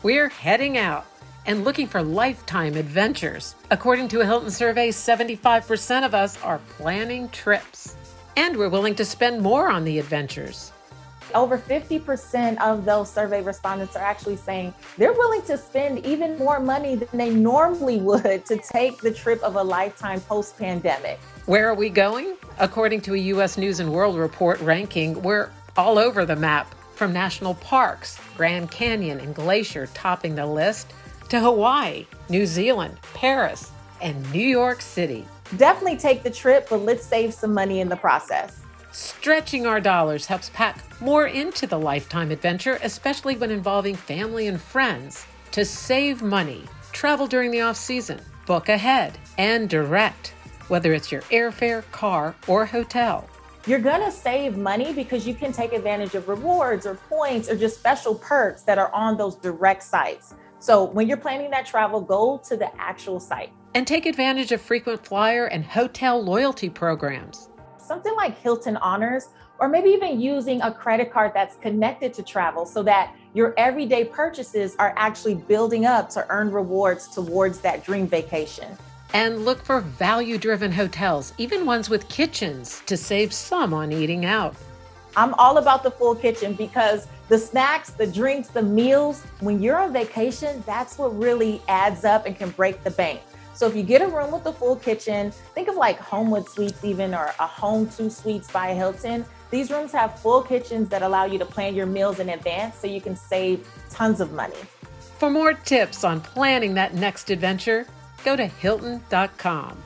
We're heading out and looking for lifetime adventures. According to a Hilton survey, 75% of us are planning trips. And we're willing to spend more on the adventures. Over 50% of those survey respondents are actually saying they're willing to spend even more money than they normally would to take the trip of a lifetime post-pandemic. Where are we going? According to a U.S. News and World Report ranking, we're all over the map, from national parks, Grand Canyon and Glacier topping the list, to Hawaii, New Zealand, Paris, and New York City. Definitely take the trip, but let's save some money in the process. Stretching our dollars helps pack more into the lifetime adventure, especially when involving family and friends. To save money, travel during the off-season, book ahead, and direct, whether it's your airfare, car, or hotel. You're gonna save money because you can take advantage of rewards or points or just special perks that are on those direct sites. So when you're planning that travel, go to the actual site. And take advantage of frequent flyer and hotel loyalty programs. Something like Hilton Honors, or maybe even using a credit card that's connected to travel so that your everyday purchases are actually building up to earn rewards towards that dream vacation. And look for value-driven hotels, even ones with kitchens, to save some on eating out. I'm all about the full kitchen because the snacks, the drinks, the meals, when you're on vacation, that's what really adds up and can break the bank. So if you get a room with a full kitchen, think of like Homewood Suites even, or a Home 2 Suites by Hilton. These rooms have full kitchens that allow you to plan your meals in advance so you can save tons of money. For more tips on planning that next adventure, go to Hilton.com.